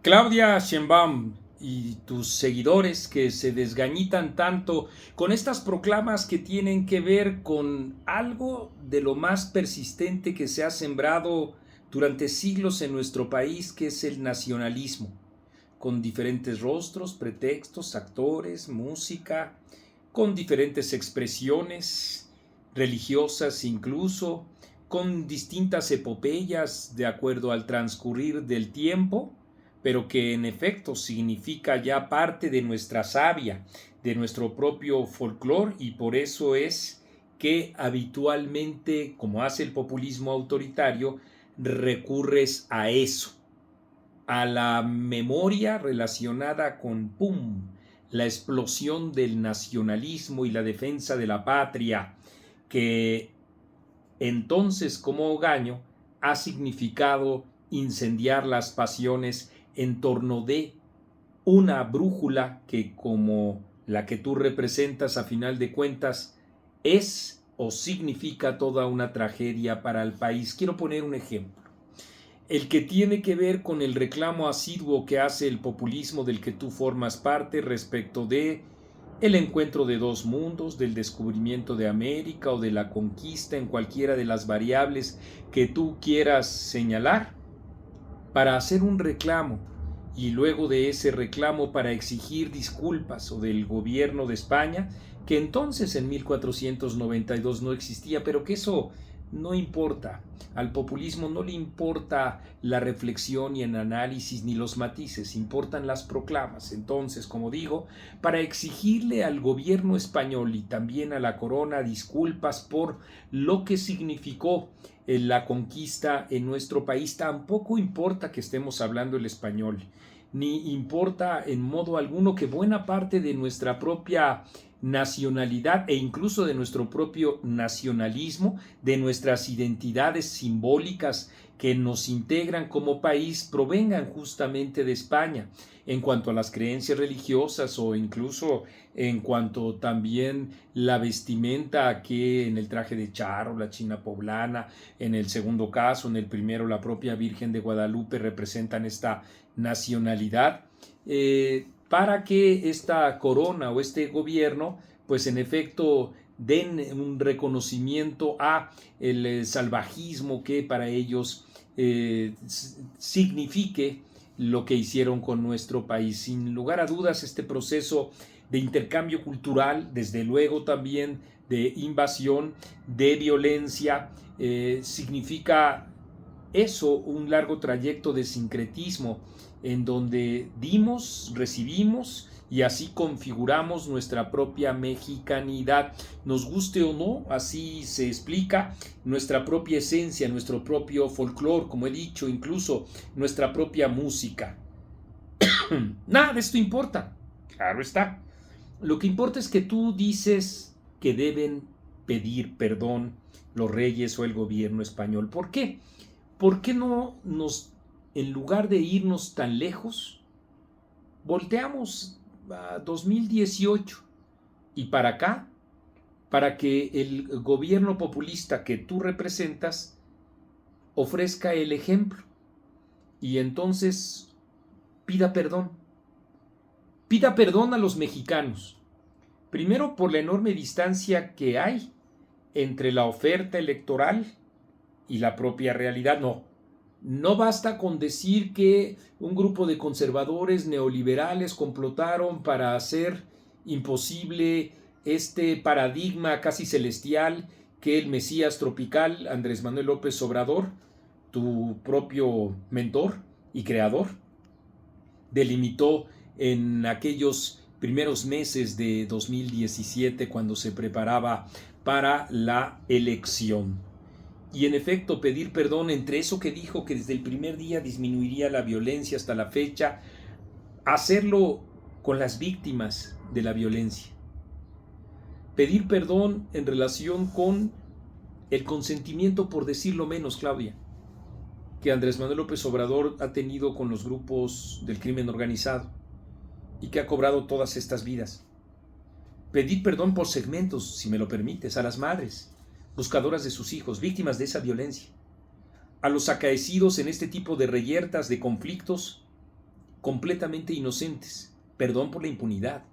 Claudia Sheinbaum y tus seguidores que se desgañitan tanto con estas proclamas que tienen que ver con algo de lo más persistente que se ha sembrado durante siglos en nuestro país, que es el nacionalismo, con diferentes rostros, pretextos, actores, música, con diferentes expresiones religiosas incluso, con distintas epopeyas de acuerdo al transcurrir del tiempo, pero que en efecto significa ya parte de nuestra savia, de nuestro propio folclore, y por eso es que habitualmente, como hace el populismo autoritario, recurres a eso, a la memoria relacionada con ¡pum!, la explosión del nacionalismo y la defensa de la patria, que entonces como Ogaño ha significado incendiar las pasiones en torno de una brújula que, como la que tú representas a final de cuentas, es o significa toda una tragedia para el país. Quiero poner un ejemplo, el que tiene que ver con el reclamo asiduo que hace el populismo del que tú formas parte respecto de el encuentro de dos mundos, del descubrimiento de América o de la conquista, en cualquiera de las variables que tú quieras señalar, para hacer un reclamo, y luego de ese reclamo para exigir disculpas o del gobierno de España, que entonces en 1492 no existía, pero que eso no importa. Al populismo no le importa la reflexión y el análisis ni los matices, importan las proclamas. Entonces, como digo, para exigirle al gobierno español y también a la corona disculpas por lo que significó la conquista en nuestro país, tampoco importa que estemos hablando el español, ni importa en modo alguno que buena parte de nuestra propia nacionalidad e incluso de nuestro propio nacionalismo, de nuestras identidades simbólicas que nos integran como país, provengan justamente de España, en cuanto a las creencias religiosas o incluso en cuanto también la vestimenta, que en el traje de charro, la china poblana, en el segundo caso, en el primero la propia Virgen de Guadalupe, representan esta nacionalidad, para que esta corona o este gobierno pues en efecto den un reconocimiento a el salvajismo que para ellos signifique lo que hicieron con nuestro país. Sin lugar a dudas, este proceso de intercambio cultural, desde luego también de invasión, de violencia, significa eso, un largo trayecto de sincretismo en donde dimos, recibimos y así configuramos nuestra propia mexicanidad, nos guste o no, así se explica nuestra propia esencia, nuestro propio folclore, como he dicho, incluso nuestra propia música. Nada de esto importa, claro está. Lo que importa es que tú dices que deben pedir perdón los reyes o el gobierno español. ¿Por qué? ¿Por qué no en lugar de irnos tan lejos, volteamos a 2018 y para acá, para que el gobierno populista que tú representas ofrezca el ejemplo y entonces pida perdón? Pida perdón a los mexicanos, primero por la enorme distancia que hay entre la oferta electoral y la propia realidad. No basta con decir que un grupo de conservadores neoliberales complotaron para hacer imposible este paradigma casi celestial que el Mesías tropical, Andrés Manuel López Obrador, tu propio mentor y creador, delimitó en aquellos primeros meses de 2017 cuando se preparaba para la elección. Y en efecto, pedir perdón entre eso que dijo que desde el primer día disminuiría la violencia hasta la fecha, hacerlo con las víctimas de la violencia. Pedir perdón en relación con el consentimiento, por decirlo menos, Claudia, que Andrés Manuel López Obrador ha tenido con los grupos del crimen organizado y que ha cobrado todas estas vidas. Pedir perdón por segmentos, si me lo permites, a las madres buscadoras de sus hijos, víctimas de esa violencia, a los acaecidos en este tipo de reyertas, de conflictos, completamente inocentes. Perdón por la impunidad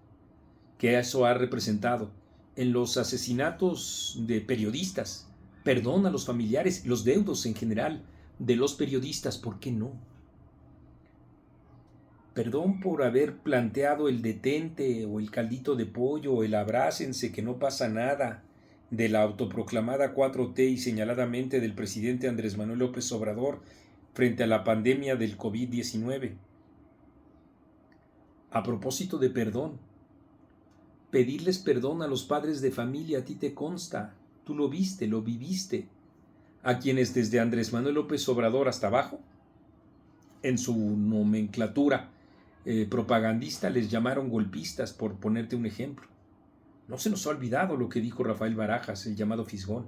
que eso ha representado. En los asesinatos de periodistas, perdón a los familiares, los deudos en general de los periodistas, ¿por qué no? Perdón por haber planteado el detente o el caldito de pollo o el abrácense que no pasa nada de la autoproclamada 4T y señaladamente del presidente Andrés Manuel López Obrador frente a la pandemia del COVID-19. A propósito de perdón, pedirles perdón a los padres de familia, a ti te consta, tú lo viste, lo viviste, a quienes desde Andrés Manuel López Obrador hasta abajo, en su nomenclatura propagandista, les llamaron golpistas, por ponerte un ejemplo. No se nos ha olvidado lo que dijo Rafael Barajas, el llamado Fisgón,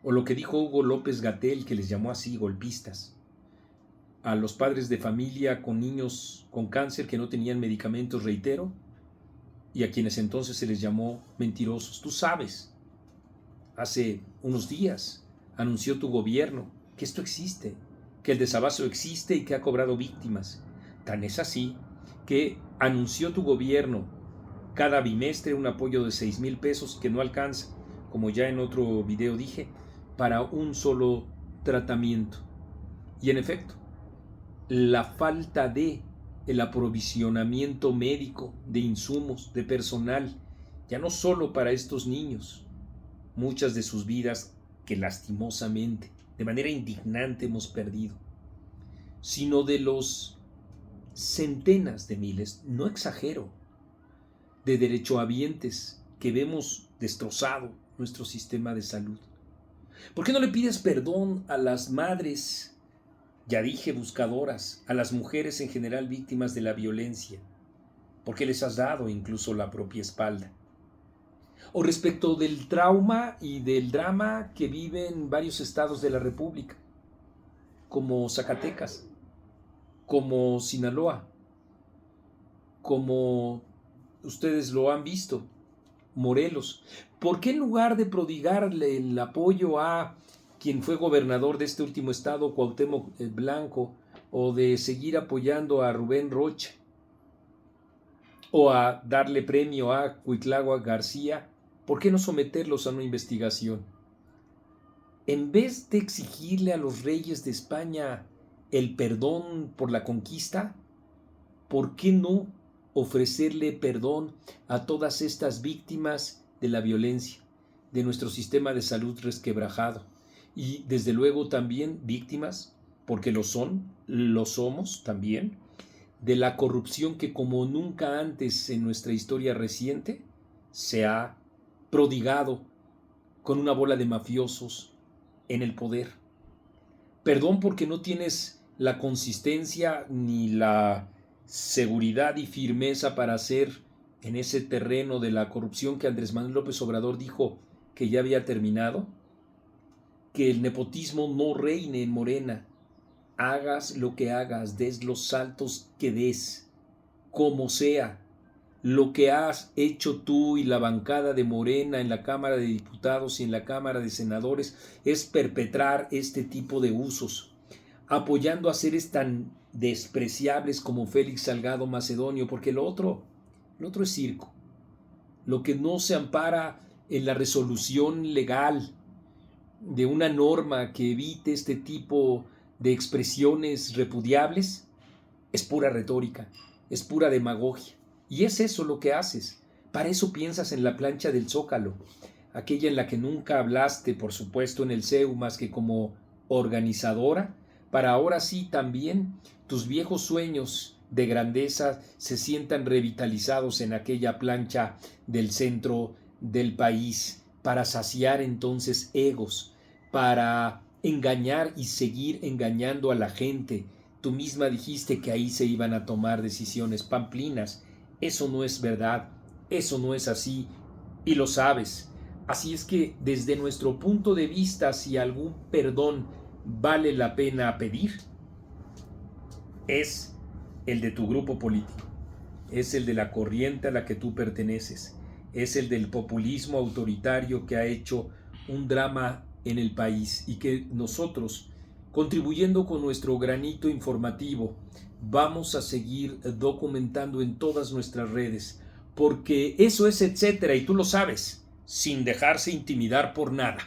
o lo que dijo Hugo López-Gatell, que les llamó así, golpistas. A los padres de familia con niños con cáncer que no tenían medicamentos, reitero, y a quienes entonces se les llamó mentirosos. Tú sabes, hace unos días anunció tu gobierno que esto existe, que el desabasto existe y que ha cobrado víctimas. Tan es así que anunció tu gobierno cada bimestre un apoyo de 6,000 pesos que no alcanza, como ya en otro video dije, para un solo tratamiento. Y en efecto, la falta de el aprovisionamiento médico, de insumos, de personal, ya no solo para estos niños, muchas de sus vidas que lastimosamente, de manera indignante hemos perdido, sino de los centenas de miles, no exagero, de derechohabientes que vemos destrozado nuestro sistema de salud. ¿Por qué no le pides perdón a las madres, ya dije buscadoras, a las mujeres en general víctimas de la violencia? Porque les has dado incluso la propia espalda. O respecto del trauma y del drama que viven varios estados de la República, como Zacatecas, como Sinaloa, como ustedes lo han visto, Morelos. ¿Por qué en lugar de prodigarle el apoyo a quien fue gobernador de este último estado, Cuauhtémoc Blanco, o de seguir apoyando a Rubén Rocha, o a darle premio a Cuitláhuac García, por qué no someterlos a una investigación? En vez de exigirle a los reyes de España el perdón por la conquista, ¿por qué no ofrecerle perdón a todas estas víctimas de la violencia, de nuestro sistema de salud resquebrajado? Y desde luego también víctimas, porque lo son, lo somos también, de la corrupción que como nunca antes en nuestra historia reciente se ha prodigado con una bola de mafiosos en el poder. Perdón porque no tienes la consistencia ni la seguridad y firmeza para hacer en ese terreno de la corrupción que Andrés Manuel López Obrador dijo que ya había terminado, que el nepotismo no reine en Morena. Hagas lo que hagas, des los saltos que des, como sea. Lo que has hecho tú y la bancada de Morena en la Cámara de Diputados y en la Cámara de Senadores es perpetrar este tipo de usos, apoyando a seres tan despreciables como Félix Salgado Macedonio, porque lo otro es circo. Lo que no se ampara en la resolución legal de una norma que evite este tipo de expresiones repudiables es pura retórica, es pura demagogia. Y es eso lo que haces. Para eso piensas en la plancha del Zócalo, aquella en la que nunca hablaste, por supuesto, en el CEU, más que como organizadora, para ahora sí también tus viejos sueños de grandeza se sientan revitalizados en aquella plancha del centro del país, para saciar entonces egos, para engañar y seguir engañando a la gente. Tú misma dijiste que ahí se iban a tomar decisiones pamplinas. Eso no es verdad, eso no es así, y lo sabes. Así es que desde nuestro punto de vista, si algún perdón vale la pena pedir, es el de tu grupo político, es el de la corriente a la que tú perteneces, es el del populismo autoritario que ha hecho un drama en el país y que nosotros contribuyendo con nuestro granito informativo. Vamos a seguir documentando en todas nuestras redes, porque eso es etcétera, y tú lo sabes, sin dejarse intimidar por nada.